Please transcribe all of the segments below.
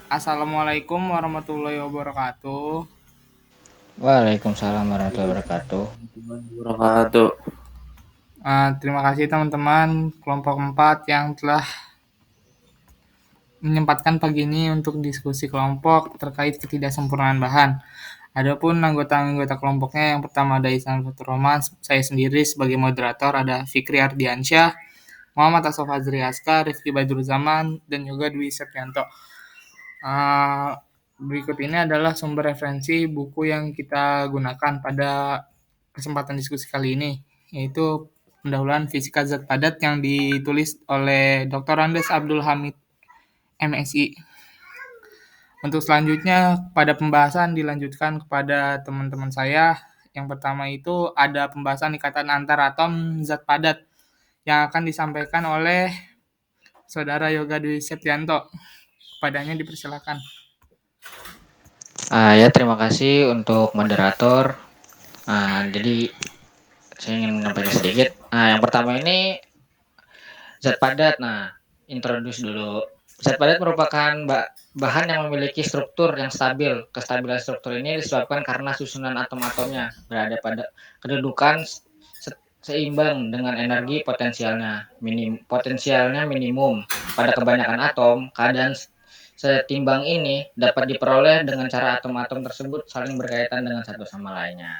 Assalamualaikum warahmatullahi wabarakatuh. Waalaikumsalam warahmatullahi wabarakatuh. Warahmatullahi wabarakatuh. Terima kasih teman-teman kelompok 4 yang telah menyempatkan pagi ini untuk diskusi kelompok terkait ketidaksempurnaan bahan. Adapun anggota-anggota kelompoknya, yang pertama ada Ihsan Fatur Rahman, saya sendiri sebagai moderator, ada Fikri Ardiansyah, Muhammad Asaf Azri Askar, Rifki Badrul Zaman, dan juga Dwi Septianto. Berikut ini adalah sumber referensi buku yang kita gunakan pada kesempatan diskusi kali ini, yaitu pendahuluan Fisika Zat Padat yang ditulis oleh Dr. Andes Abdul Hamid, MSI. Untuk selanjutnya, pada pembahasan dilanjutkan kepada teman-teman saya. Yang pertama itu ada pembahasan ikatan antar atom zat padat yang akan disampaikan oleh Saudara Yoga Dwi Septianto. Kepadanya dipersilakan. Ya, terima kasih untuk moderator. Jadi saya ingin menyampaikan sedikit. Yang pertama ini zat padat. Introduce dulu. Zat padat merupakan bahan yang memiliki struktur yang stabil. Kestabilan struktur ini disebabkan karena susunan atom-atomnya berada pada kedudukan seimbang dengan energi potensialnya minimum. Pada kebanyakan atom, keadaan setimbang ini dapat diperoleh dengan cara atom-atom tersebut saling berkaitan dengan satu sama lainnya.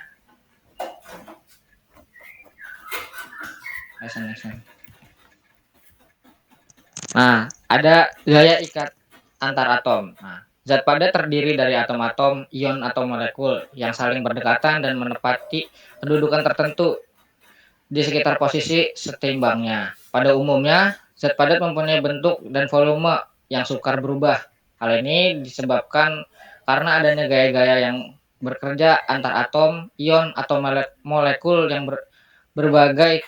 Ada gaya ikat antar atom. Zat padat terdiri dari atom-atom, ion atau molekul yang saling berdekatan dan menepati kedudukan tertentu di sekitar posisi setimbangnya. Pada umumnya, zat padat mempunyai bentuk dan volume yang sukar berubah. Hal ini disebabkan karena adanya gaya-gaya yang bekerja antar atom, ion, atau molekul yang berbagai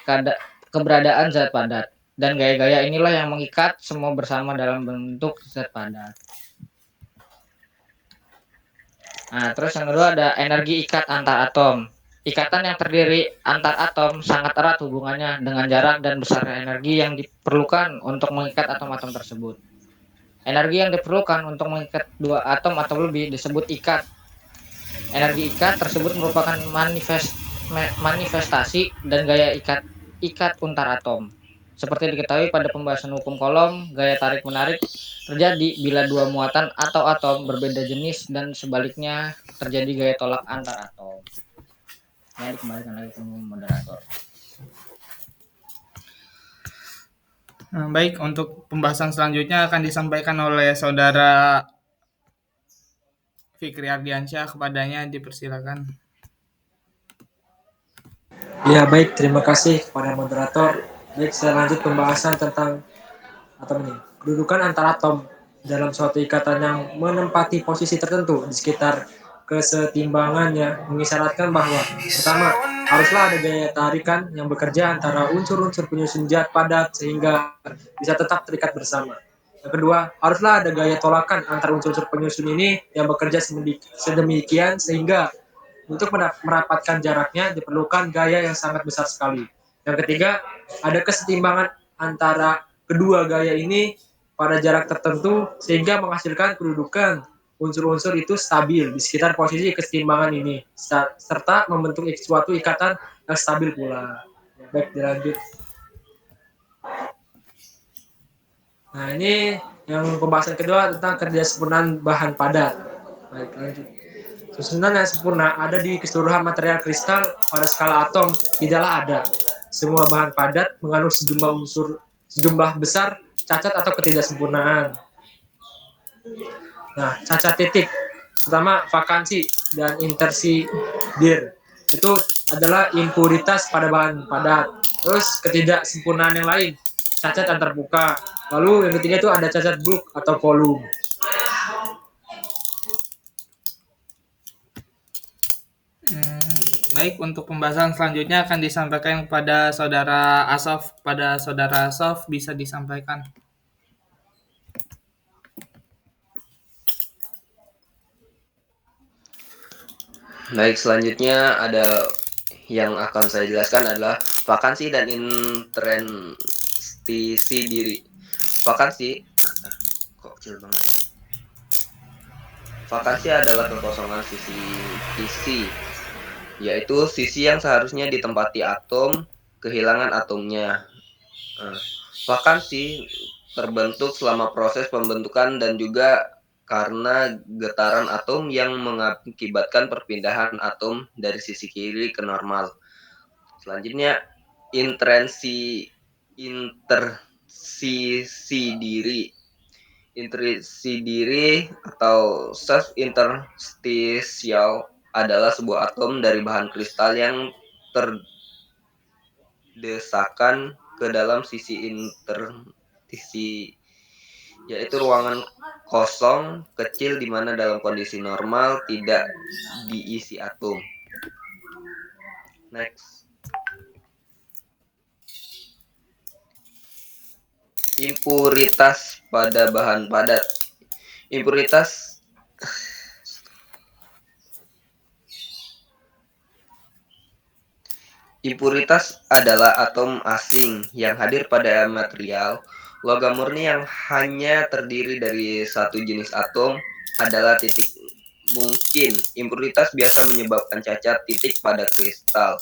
keberadaan zat padat. Dan gaya-gaya inilah yang mengikat semua bersama dalam bentuk zat padat. Terus yang kedua ada energi ikat antar atom. Ikatan yang terdiri antar atom sangat erat hubungannya dengan jarak dan besar energi yang diperlukan untuk mengikat atom-atom tersebut. Energi yang diperlukan untuk mengikat dua atom atau lebih disebut ikat. Energi ikat tersebut merupakan manifestasi dan gaya ikat untar atom. Seperti diketahui pada pembahasan hukum Coulomb, gaya tarik-menarik terjadi bila dua muatan atau atom berbeda jenis dan sebaliknya terjadi gaya tolak antar atom. Ini dikembalikan lagi ke moderator. Baik, untuk pembahasan selanjutnya akan disampaikan oleh Saudara Fikri Ardiansyah. Kepadanya dipersilakan. Ya, baik, terima kasih kepada moderator. Baik, saya lanjut pembahasan tentang kedudukan antar atom dalam suatu ikatan yang menempati posisi tertentu di sekitar kesetimbangannya mengisyaratkan bahwa pertama, haruslah ada gaya tarikan yang bekerja antara unsur-unsur penyusun zat padat sehingga bisa tetap terikat bersama. Yang kedua, haruslah ada gaya tolakan antar unsur-unsur penyusun ini yang bekerja sedemikian sehingga untuk merapatkan jaraknya diperlukan gaya yang sangat besar sekali. Yang ketiga, ada kesetimbangan antara kedua gaya ini pada jarak tertentu sehingga menghasilkan kedudukan unsur-unsur itu stabil di sekitar posisi kesetimbangan ini serta membentuk suatu ikatan yang stabil pula. Baik, dilanjut. Nah, ini yang pembahasan kedua tentang kerjasempurnaan bahan padat. Baik, lanjut. Susunan yang sempurna ada di keseluruhan material kristal pada skala atom tidaklah ada. Semua bahan padat mengandung sejumlah besar cacat atau ketidaksempurnaan. Nah, cacat titik pertama vakansi dan intersidir itu adalah impuritas pada bahan padat. Terus ketidaksempurnaan yang lain cacat antar buka. Lalu yang ketiga itu ada cacat bulk atau volume. Baik, untuk pembahasan selanjutnya akan disampaikan kepada Saudara Asaf. Pada Saudara Asaf bisa disampaikan. Baik, selanjutnya ada yang akan saya jelaskan adalah vakansi dan interestisi diri. Vakansi kok kecil banget. Vakansi adalah kekosongan sisi, yaitu sisi yang seharusnya ditempati atom, kehilangan atomnya. Vakansi terbentuk selama proses pembentukan dan juga karena getaran atom yang mengakibatkan perpindahan atom dari sisi kiri ke normal. Selanjutnya, intersisi diri. Intrisi diri atau self interstitial adalah sebuah atom dari bahan kristal yang terdesakan ke dalam sisi interstisi, yaitu ruangan kosong kecil di mana dalam kondisi normal tidak diisi atom. Next. Impuritas pada bahan padat. Impuritas adalah atom asing yang hadir pada material. Logam murni yang hanya terdiri dari satu jenis atom adalah titik. Mungkin impuritas biasa menyebabkan cacat titik pada kristal.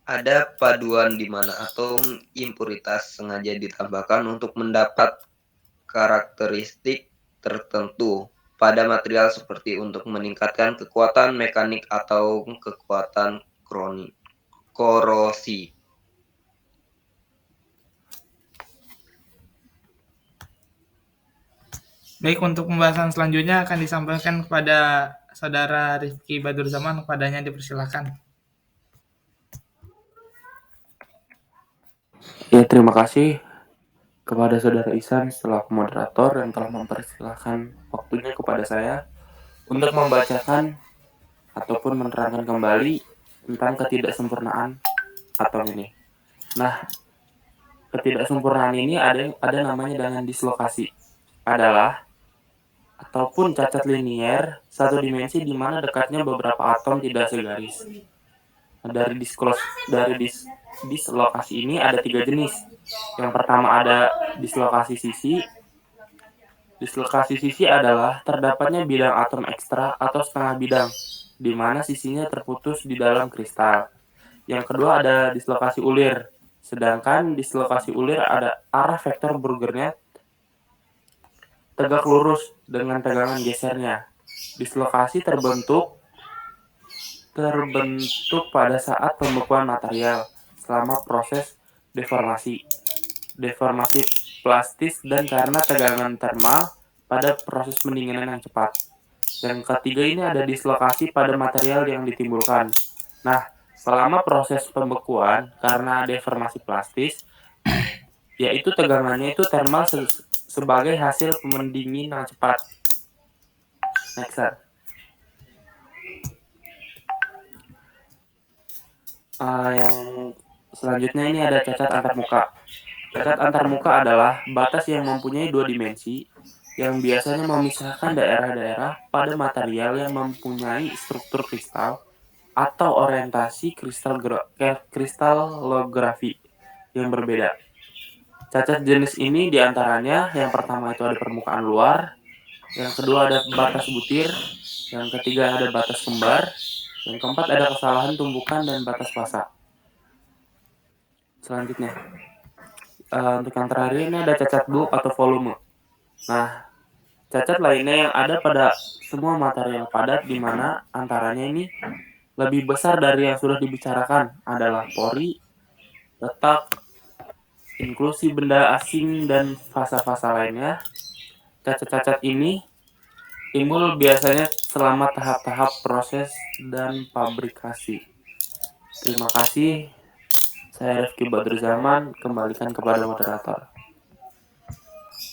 Ada paduan di mana atom impuritas sengaja ditambahkan untuk mendapat karakteristik tertentu pada material seperti untuk meningkatkan kekuatan mekanik atau kekuatan korosi. Baik, untuk pembahasan selanjutnya akan disampaikan kepada Saudara Rifki Badur Zaman. Kepadanya dipersilakan. Ya, terima kasih kepada Saudara Ihsan selaku moderator yang telah mempersilahkan waktunya kepada saya untuk membacakan ataupun menerangkan kembali tentang ketidaksempurnaan atom ini. Nah, ketidaksempurnaan ini ada namanya dengan dislokasi. Adalah ataupun cacat linier satu dimensi di mana dekatnya beberapa atom tidak segaris. Dari dislokasi ini ada 3 jenis. Yang pertama ada dislokasi sisi. Dislokasi sisi adalah terdapatnya bidang atom ekstra atau setengah bidang, di mana sisinya terputus di dalam kristal. Yang kedua ada dislokasi ulir. Sedangkan dislokasi ulir ada arah vektor Burgernya tegak lurus dengan tegangan gesernya. Dislokasi terbentuk pada saat pembekuan material selama proses deformasi plastis dan karena tegangan termal pada proses pendinginan yang cepat. Yang ketiga ini ada dislokasi pada material yang ditimbulkan. Nah, selama proses pembekuan karena deformasi plastis, yaitu tegangannya itu termal sebagai hasil pendinginan cepat. Next. Yang selanjutnya ini ada cacat antarmuka. Cacat antarmuka adalah batas yang mempunyai 2 dimensi yang biasanya memisahkan daerah-daerah pada material yang mempunyai struktur kristal atau orientasi kristalografi yang berbeda. Cacat jenis ini diantaranya yang pertama itu ada permukaan luar, yang kedua ada batas butir, yang ketiga ada batas kembar, yang keempat ada kesalahan tumbukan dan batas fasa. Selanjutnya, untuk yang terakhir ini ada cacat bulk atau volume. Nah, cacat lainnya yang ada pada semua material padat di mana antaranya ini lebih besar dari yang sudah dibicarakan adalah pori, letak, inklusi benda asing dan fasa-fasa lainnya. Cacat-cacat ini timbul biasanya selama tahap-tahap proses dan pabrikasi. Terima kasih. Saya Rifki Badur Zaman, kembalikan kepada moderator.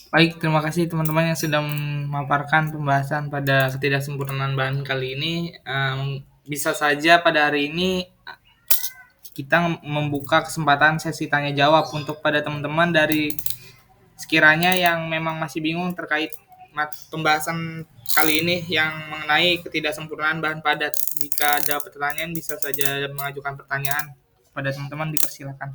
Baik, terima kasih teman-teman yang sudah memaparkan pembahasan pada ketidaksempurnaan bahan kali ini. Bisa saja pada hari ini kita membuka kesempatan sesi tanya jawab untuk pada teman-teman dari sekiranya yang memang masih bingung terkait pembahasan kali ini yang mengenai ketidaksempurnaan bahan padat. Jika ada pertanyaan bisa saja mengajukan pertanyaan pada teman-teman, dipersilakan.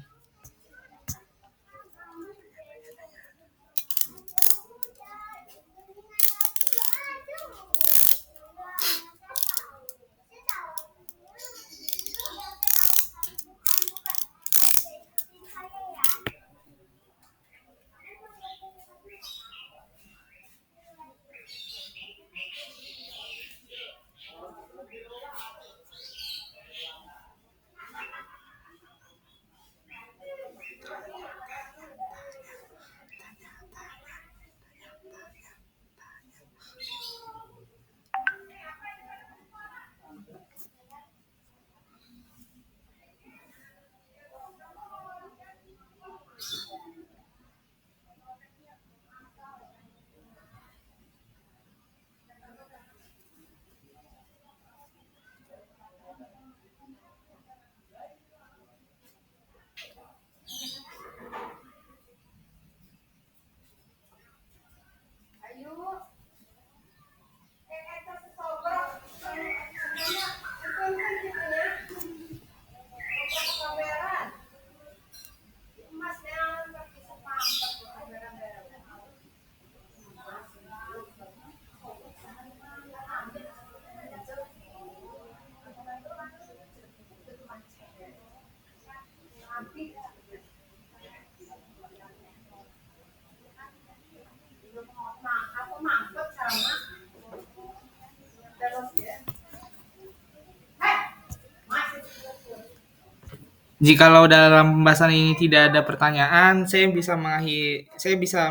Jikalau dalam pembahasan ini tidak ada pertanyaan, saya bisa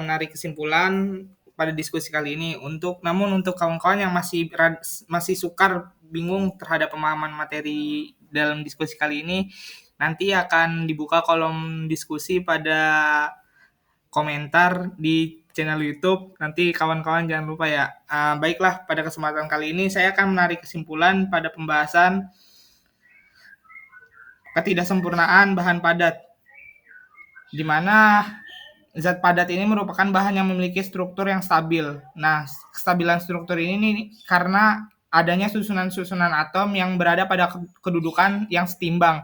menarik kesimpulan pada diskusi kali ini. Namun untuk kawan-kawan yang masih sukar, bingung terhadap pemahaman materi dalam diskusi kali ini, nanti akan dibuka kolom diskusi pada komentar di channel YouTube. Nanti kawan-kawan jangan lupa ya. Baiklah, pada kesempatan kali ini saya akan menarik kesimpulan pada pembahasan ketidaksempurnaan bahan padat, di mana zat padat ini merupakan bahan yang memiliki struktur yang stabil. Nah, kestabilan struktur ini karena adanya susunan-susunan atom yang berada pada kedudukan yang setimbang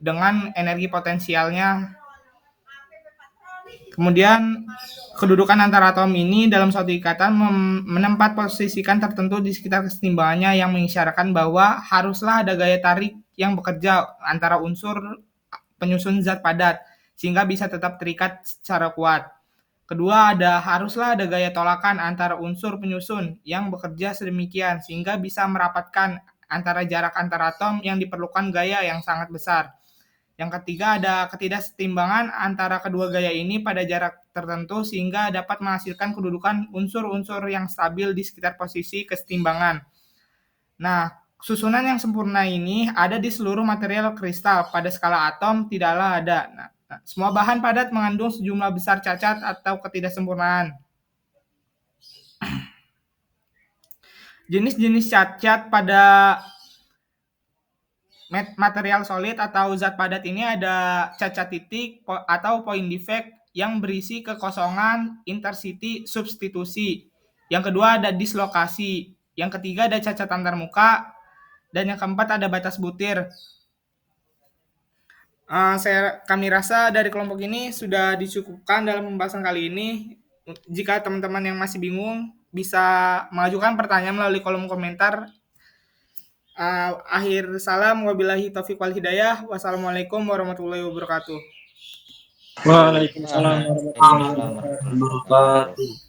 dengan energi potensialnya. Kemudian kedudukan antara atom ini dalam suatu ikatan menempat posisikan tertentu di sekitar kesetimbangannya yang mengisyaratkan bahwa haruslah ada gaya tarik yang bekerja antara unsur penyusun zat padat sehingga bisa tetap terikat secara kuat. Kedua, haruslah ada gaya tolakan antara unsur penyusun yang bekerja sedemikian sehingga bisa merapatkan antara jarak antar atom yang diperlukan gaya yang sangat besar. Yang ketiga, ada ketidaksetimbangan antara kedua gaya ini pada jarak tertentu sehingga dapat menghasilkan kedudukan unsur-unsur yang stabil di sekitar posisi kesetimbangan. Nah, susunan yang sempurna ini ada di seluruh material kristal. Pada skala atom tidaklah ada. Nah, semua bahan padat mengandung sejumlah besar cacat atau ketidaksempurnaan. Jenis-jenis cacat pada material solid atau zat padat ini ada cacat titik atau point defect yang berisi kekosongan, intercity, substitusi. Yang kedua ada dislokasi. Yang ketiga ada cacat antarmuka. Dan yang keempat ada batas butir. Kami rasa dari kelompok ini sudah dicukupkan dalam pembahasan kali ini. Jika teman-teman yang masih bingung bisa mengajukan pertanyaan melalui kolom komentar. Akhir salam, wabillahi taufiq wal hidayah. Wassalamualaikum warahmatullahi wabarakatuh. Waalaikumsalam warahmatullahi wabarakatuh. Wabarakatuh.